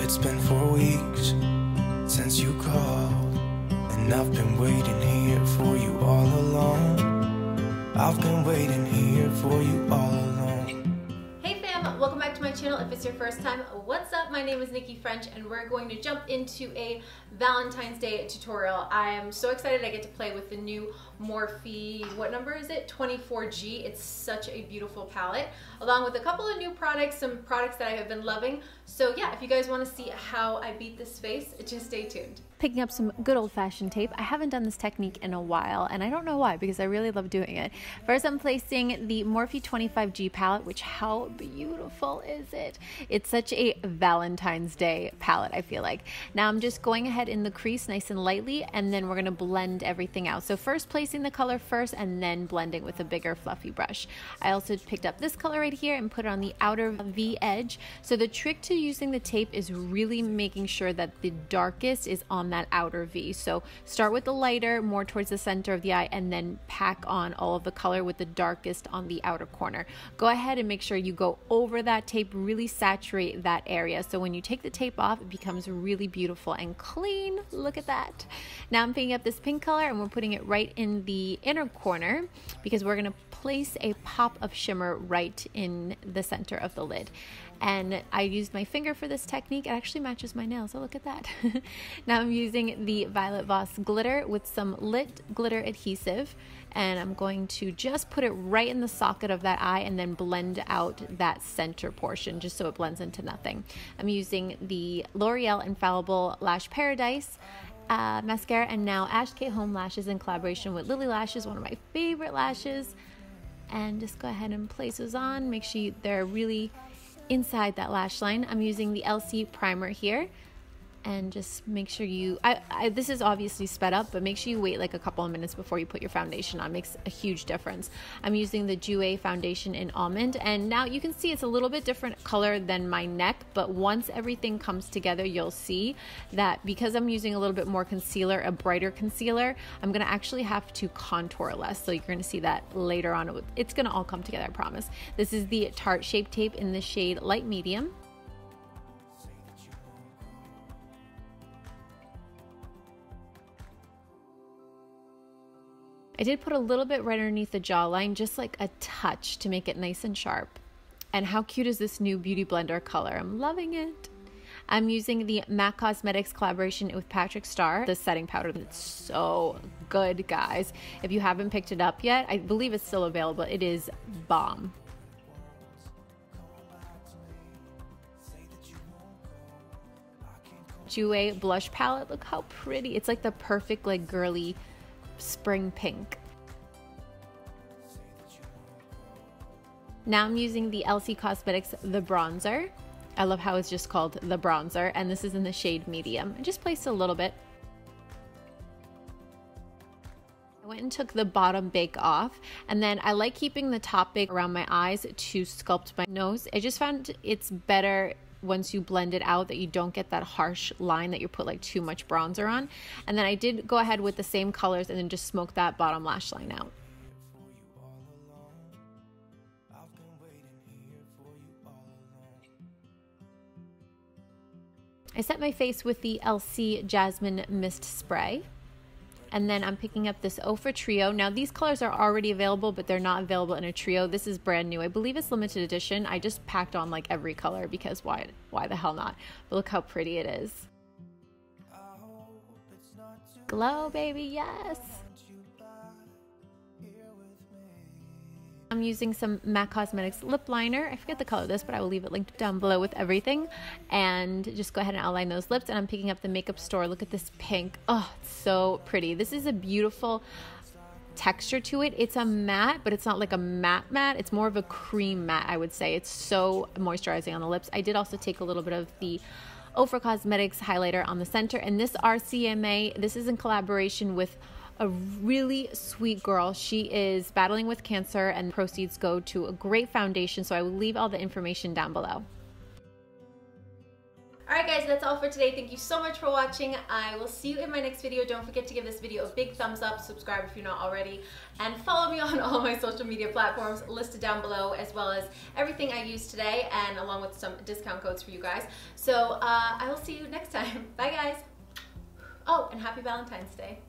It's been 4 weeks since you called, and I've been waiting here for you all along. I've been waiting here for you all along. Hey fam, welcome back to my channel. If it's your first time, what's up? My name is Nikki French and we're going to jump into a Valentine's Day tutorial. I am so excited I get to play with the new Morphe, what number is it? 24G. It's such a beautiful palette, along with a couple of new products, some products that I have been loving. So yeah, if you guys want to see how I beat this face, just stay tuned. Picking up some good old-fashioned tape. I haven't done this technique in a while, and I don't know why, because I really love doing it. First, I'm placing the Morphe 25G palette, which how beautiful is it? It's such a Valentine's Day palette, I feel like. Now I'm just going ahead in the crease nice and lightly, and then we're going to blend everything out. So first placing the color first, and then blending with a bigger fluffy brush. I also picked up this color right here and put it on the outer V edge. So the trick to using the tape is really making sure that the darkest is on that outer V. So start with the lighter, more towards the center of the eye, and then pack on all of the color with the darkest on the outer corner. Go ahead and make sure you go over that tape, really saturate that area. So when you take the tape off, it becomes really beautiful and clean. Look at that. Now I'm picking up this pink color and we're putting it right in the inner corner because we're going to place a pop of shimmer right in the center of the lid. And I used my finger for this technique. It actually matches my nails, so look at that. Now I'm using the Violet Voss glitter with some lit glitter adhesive, and I'm going to just put it right in the socket of that eye and then blend out that center portion just so it blends into nothing. I'm using the L'Oreal Infallible Lash Paradise mascara, and now Ash K Home Lashes in collaboration with Lilly Lashes, one of my favorite lashes. And just go ahead and place those on. Make sure they're really inside that lash line. I'm using the Elcie primer here, and just make sure you, this is obviously sped up, but make sure you wait like a couple of minutes before you put your foundation on. It makes a huge difference. I'm using the Jouer foundation in almond, and now you can see it's a little bit different color than my neck, but once everything comes together, you'll see that because I'm using a little bit more concealer, a brighter concealer, I'm gonna actually have to contour less. So you're gonna see that later on. It's gonna all come together, I promise. This is the Tarte Shape Tape in the shade Light Medium. I did put a little bit right underneath the jawline, just like a touch to make it nice and sharp. And how cute is this new Beauty Blender color? I'm loving it. I'm using the MAC Cosmetics collaboration with Patrick Starr, the setting powder. It's so good, guys. If you haven't picked it up yet, I believe it's still available. It is bomb. Jouer blush palette, look how pretty. It's like the perfect like girly spring pink. Now I'm using the Elcie Cosmetics The Bronzer. I love how it's just called The Bronzer, and this is in the shade Medium. I just placed a little bit. I went and took the bottom bake off, and then I like keeping the top bake around my eyes to sculpt my nose. I just found it's better once you blend it out that you don't get that harsh line that you put like too much bronzer on. And then I did go ahead with the same colors and then just smoke that bottom lash line out. I set my face with the Elcie Jasmine Mist Spray. And then I'm picking up this Ofra trio. Now these colors are already available, but they're not available in a trio. This is brand new. I believe it's limited edition. I just packed on like every color because why the hell not? But look how pretty it is. Glow, baby, yes. I'm using some MAC Cosmetics lip liner. I forget the color of this, but I will leave it linked down below with everything. And just go ahead and outline those lips. And I'm picking up the Makeup Store. Look at this pink. Oh, it's so pretty. This is a beautiful texture to it. It's a matte, but it's not like a matte. It's more of a cream matte, I would say. It's so moisturizing on the lips. I did also take a little bit of the Ofra Cosmetics highlighter on the center. And this Rcma, this is in collaboration with a really sweet girl. She is battling with cancer, and proceeds go to a great foundation, so I will leave all the information down below. Alright guys, that's all for today. Thank you so much for watching. I will see you in my next video. Don't forget to give this video a big thumbs up, subscribe if you're not already, and follow me on all my social media platforms listed down below, as well as everything I used today, and along with some discount codes for you guys. So I will see you next time. Bye guys. Oh, and happy Valentine's Day.